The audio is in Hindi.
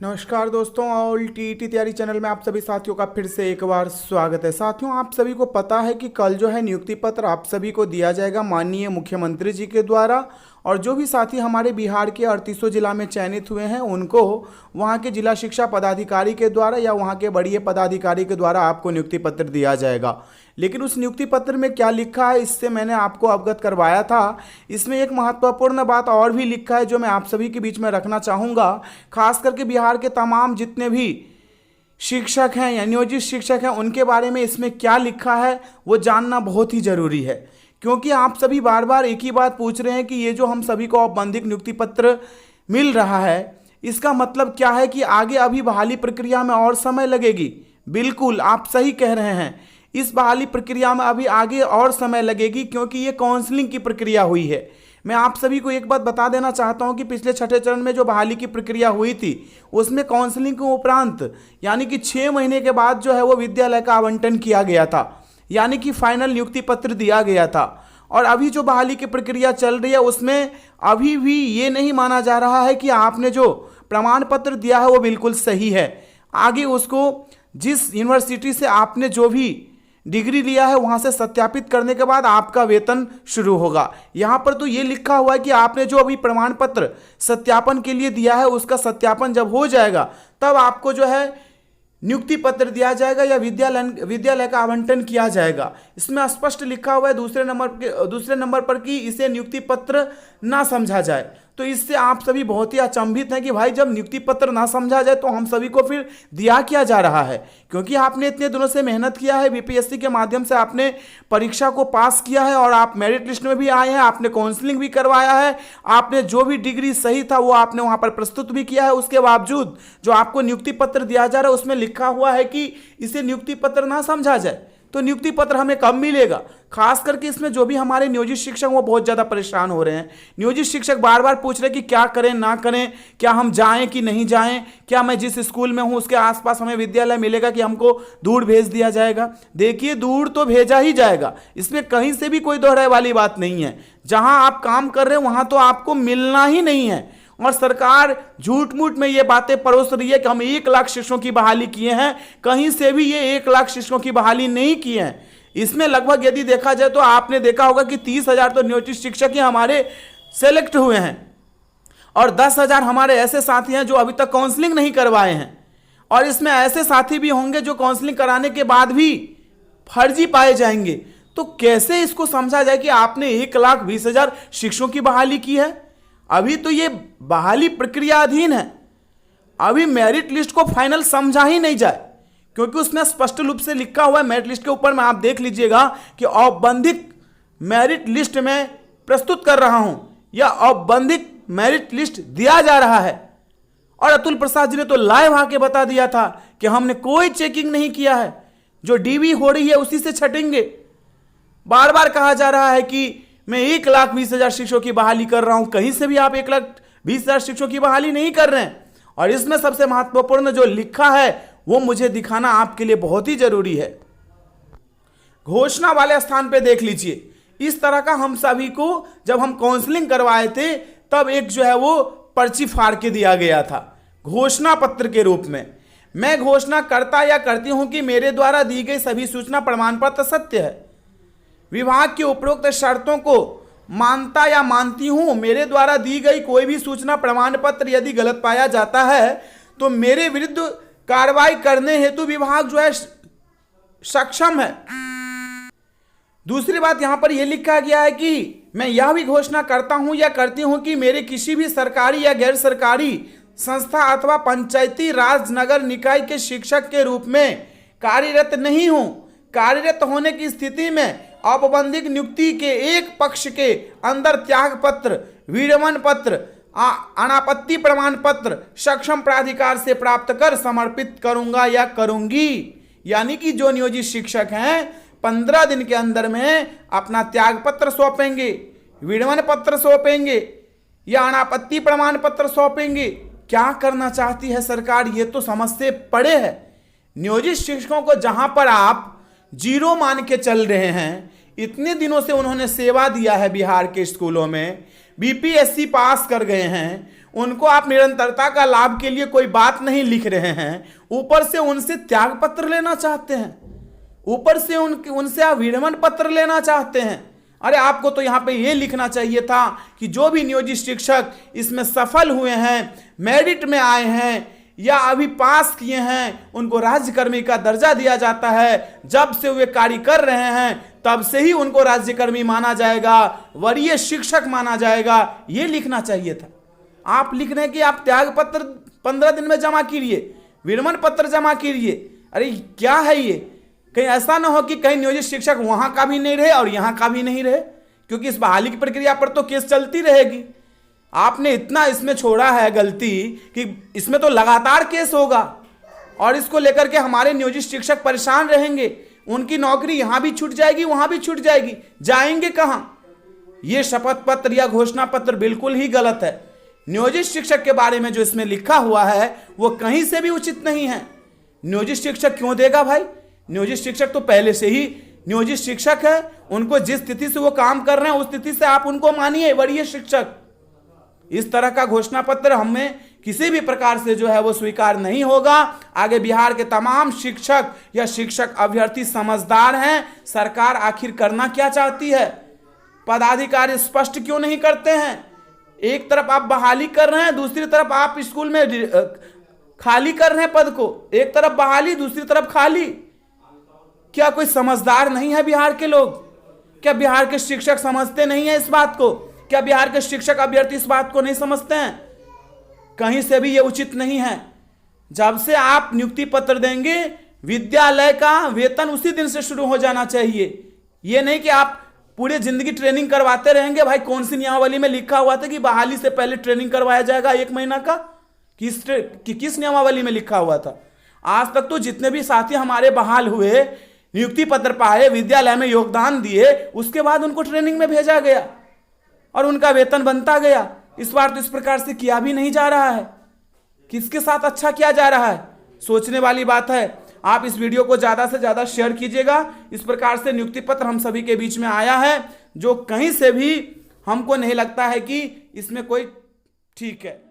नमस्कार दोस्तों, और टीईटी तैयारी चैनल में आप सभी साथियों का फिर से एक बार स्वागत है। साथियों, आप सभी को पता है कि कल जो है नियुक्ति पत्र आप सभी को दिया जाएगा माननीय मुख्यमंत्री जी के द्वारा। और जो भी साथी हमारे बिहार के 38 जिला में चयनित हुए हैं उनको वहां के जिला शिक्षा पदाधिकारी के द्वारा या वहां के बड़े पदाधिकारी के द्वारा आपको नियुक्ति पत्र दिया जाएगा। लेकिन उस नियुक्ति पत्र में क्या लिखा है इससे मैंने आपको अवगत करवाया था। इसमें एक महत्वपूर्ण बात और भी लिखा है जो मैं आप सभी के बीच में रखना चाहूँगा। खास करके बिहार के तमाम जितने भी शिक्षक हैं या नियोजित शिक्षक हैं उनके बारे में इसमें क्या लिखा है वो जानना बहुत ही ज़रूरी है। क्योंकि आप सभी बार बार एक ही बात पूछ रहे हैं कि ये जो हम सभी को औपबंधिक नियुक्ति पत्र मिल रहा है इसका मतलब क्या है कि आगे अभी बहाली प्रक्रिया में और समय लगेगी। बिल्कुल आप सही कह रहे हैं, इस बहाली प्रक्रिया में अभी आगे और समय लगेगी क्योंकि ये काउंसलिंग की प्रक्रिया हुई है। मैं आप सभी को एक बात बता देना चाहता हूं कि पिछले छठे चरण में जो बहाली की प्रक्रिया हुई थी उसमें काउंसलिंग के उपरांत यानी कि 6 महीने के बाद जो है वो विद्यालय का आवंटन किया गया था, यानी कि फाइनल नियुक्ति पत्र दिया गया था। और अभी जो बहाली की प्रक्रिया चल रही है उसमें अभी भी ये नहीं माना जा रहा है कि आपने जो प्रमाण पत्र दिया है वो बिल्कुल सही है। आगे उसको जिस यूनिवर्सिटी से आपने जो भी डिग्री लिया है वहां से सत्यापित करने के बाद आपका वेतन शुरू होगा। यहां पर तो ये लिखा हुआ है कि आपने जो अभी प्रमाण पत्र सत्यापन के लिए दिया है उसका सत्यापन जब हो जाएगा तब आपको जो है नियुक्ति पत्र दिया जाएगा या विद्यालय का आवंटन किया जाएगा। इसमें स्पष्ट लिखा हुआ है दूसरे नंबर पर कि इसे नियुक्ति पत्र ना समझा जाए। तो इससे आप सभी बहुत ही अचंभित हैं कि भाई जब नियुक्ति पत्र ना समझा जाए तो हम सभी को फिर दिया क्या जा रहा है। क्योंकि आपने इतने दिनों से मेहनत किया है, बीपीएससी के माध्यम से आपने परीक्षा को पास किया है और आप मेरिट लिस्ट में भी आए हैं, आपने काउंसलिंग भी करवाया है, आपने जो भी डिग्री सही था वो आपने वहां पर प्रस्तुत भी किया है। उसके बावजूद जो आपको नियुक्ति पत्र दिया जा रहा है उसमें लिखा हुआ है कि इसे नियुक्ति पत्र ना समझा जाए। तो नियुक्ति पत्र हमें कब मिलेगा? खास करके इसमें जो भी हमारे नियोजित शिक्षक वो बहुत ज़्यादा परेशान हो रहे हैं। नियोजित शिक्षक बार बार पूछ रहे हैं कि क्या करें ना करें, क्या हम जाएं कि नहीं जाएं, क्या मैं जिस स्कूल में हूं उसके आसपास हमें विद्यालय मिलेगा कि हमको दूर भेज दिया जाएगा। देखिए, दूर तो भेजा ही जाएगा, इसमें कहीं से भी कोई दोहराए वाली बात नहीं है। जहां आप काम कर रहे हैं वहां तो आपको मिलना ही नहीं है। और सरकार झूठ मूठ में ये बातें परोस रही है कि हम 1 लाख शिक्षकों की बहाली किए हैं। कहीं से भी ये 1 लाख शिक्षकों की बहाली नहीं किए हैं। इसमें लगभग यदि देखा जाए तो आपने देखा होगा कि 30,000 तो नियोजित शिक्षक ही हमारे सेलेक्ट हुए हैं और 10,000 हमारे ऐसे साथी हैं जो अभी तक काउंसलिंग नहीं करवाए हैं। और इसमें ऐसे साथी भी होंगे जो काउंसलिंग कराने के बाद भी फर्जी पाए जाएंगे। तो कैसे इसको समझा जाए कि आपने 1,20,000 शिक्षकों की बहाली की है? अभी तो ये बहाली प्रक्रिया अधीन है, अभी मेरिट लिस्ट को फाइनल समझा ही नहीं जाए। क्योंकि उसमें स्पष्ट रूप से लिखा हुआ है, मेरिट लिस्ट के ऊपर में आप देख लीजिएगा कि औपबंधिक मेरिट लिस्ट में प्रस्तुत कर रहा हूं या औपबंधिक मेरिट लिस्ट दिया जा रहा है। और अतुल प्रसाद जी ने तो लाइव आके बता दिया था कि हमने कोई चेकिंग नहीं किया है, जो डीवी हो रही है उसी से छटेंगे। बार बार कहा जा रहा है कि मैं 1,20,000 शिक्षकों की बहाली कर रहा हूं, कहीं से भी आप 1,20,000 शिक्षकों की बहाली नहीं कर रहे हैं। और इसमें सबसे महत्वपूर्ण जो लिखा है वो मुझे दिखाना आपके लिए बहुत ही जरूरी है। घोषणा वाले स्थान पे देख लीजिए, इस तरह का हम सभी को जब हम काउंसलिंग करवाए थे तब एक जो है वो पर्ची फाड़ के दिया गया था घोषणा पत्र के रूप में। मैं घोषणा करता या करती हूं कि मेरे द्वारा दी गई सभी सूचना प्रमाण पत्र सत्य है, विभाग की उपरोक्त शर्तों को मानता या मानती हूं। मेरे द्वारा दी गई कोई भी सूचना प्रमाण पत्र यदि गलत पाया जाता है तो मेरे विरुद्ध कार्रवाई करने हेतु विभाग जो है सक्षम है। दूसरी बात यहां पर यह लिखा गया है कि मैं यह भी घोषणा करता हूं या करती हूं कि मेरे किसी भी सरकारी या गैर सरकारी संस्था अथवा पंचायती राज नगर निकाय के शिक्षक के रूप में कार्यरत नहीं हूं। कार्यरत होने की स्थिति में औपबंधिक नियुक्ति के एक पक्ष के अंदर त्याग पत्र, विरमण पत्र, अनापत्ति प्रमाण पत्र सक्षम प्राधिकार से प्राप्त कर समर्पित करूंगा या करूंगी। यानी कि जो नियोजित शिक्षक हैं 15 दिन के अंदर में अपना त्याग पत्र सौंपेंगे, विरमण पत्र सौंपेंगे या अनापत्ति प्रमाण पत्र सौंपेंगे। क्या करना चाहती है सरकार, ये तो समझ से परे है। नियोजित शिक्षकों को जहां पर आप जीरो मान के चल रहे हैं, इतने दिनों से उन्होंने सेवा दिया है बिहार के स्कूलों में, बीपीएससी पास कर गए हैं, उनको आप निरंतरता का लाभ के लिए कोई बात नहीं लिख रहे हैं, ऊपर से उनसे त्याग पत्र लेना चाहते हैं, ऊपर से उनसे आप विरमण पत्र लेना चाहते हैं। अरे आपको तो यहाँ पे ये लिखना चाहिए था कि जो भी नियोजित शिक्षक इसमें सफल हुए हैं, मेरिट में आए हैं या अभी पास किए हैं, उनको राज्यकर्मी का दर्जा दिया जाता है। जब से वे कार्य कर रहे हैं तब से ही उनको राज्यकर्मी माना जाएगा, वरीय शिक्षक माना जाएगा, ये लिखना चाहिए था। आप लिख रहे हैं कि आप त्याग पत्र 15 दिन में जमा कीजिए, विरमण पत्र जमा कीजिए। अरे क्या है ये? कहीं ऐसा ना हो कि कहीं नियोजित शिक्षक वहां का भी नहीं रहे और यहां का भी नहीं रहे, क्योंकि इस बहाली की प्रक्रिया पर तो केस चलती रहेगी। आपने इतना इसमें छोड़ा है गलती कि इसमें तो लगातार केस होगा और इसको लेकर के हमारे नियोजित शिक्षक परेशान रहेंगे। उनकी नौकरी यहां भी छूट जाएगी, वहां भी छूट जाएगी, जाएंगे कहां? यह शपथ पत्र या घोषणा पत्र बिल्कुल ही गलत है। नियोजित शिक्षक के बारे में जो इसमें लिखा हुआ है वो कहीं से भी उचित नहीं है। नियोजित शिक्षक क्यों देगा भाई? नियोजित शिक्षक तो पहले से ही नियोजित शिक्षक है, उनको जिस स्थिति से वो काम कर रहे हैं उस स्थिति से आप उनको मानिए वरीय शिक्षक। इस तरह का घोषणा पत्र हमें किसी भी प्रकार से जो है वो स्वीकार नहीं होगा। आगे बिहार के तमाम शिक्षक या शिक्षक अभ्यर्थी समझदार हैं। सरकार आखिर करना क्या चाहती है? पदाधिकारी स्पष्ट क्यों नहीं करते हैं? एक तरफ आप बहाली कर रहे हैं, दूसरी तरफ आप स्कूल में खाली कर रहे हैं पद को। एक तरफ बहाली, दूसरी तरफ खाली। क्या कोई समझदार नहीं है बिहार के लोग? क्या बिहार के शिक्षक समझते नहीं है इस बात को? क्या बिहार के शिक्षक अभ्यर्थी इस बात को नहीं समझते हैं? कहीं से भी ये उचित नहीं है। जब से आप नियुक्ति पत्र देंगे, विद्यालय का वेतन उसी दिन से शुरू हो जाना चाहिए। ये नहीं कि आप पूरी जिंदगी ट्रेनिंग करवाते रहेंगे। भाई कौन सी नियमावली में लिखा हुआ था कि बहाली से पहले ट्रेनिंग करवाया जाएगा 1 महीना का? किस नियमावली में लिखा हुआ था? आज तक तो जितने भी साथी हमारे बहाल हुए, नियुक्ति पत्र पाए, विद्यालय में योगदान दिए, उसके बाद उनको ट्रेनिंग में भेजा गया और उनका वेतन बनता गया। इस बार तो इस प्रकार से किया भी नहीं जा रहा है। किसके साथ अच्छा किया जा रहा है? सोचने वाली बात है। आप इस वीडियो को ज़्यादा से ज़्यादा शेयर कीजिएगा। इस प्रकार से नियुक्ति पत्र हम सभी के बीच में आया है, जो कहीं से भी हमको नहीं लगता है कि इसमें कोई ठीक है।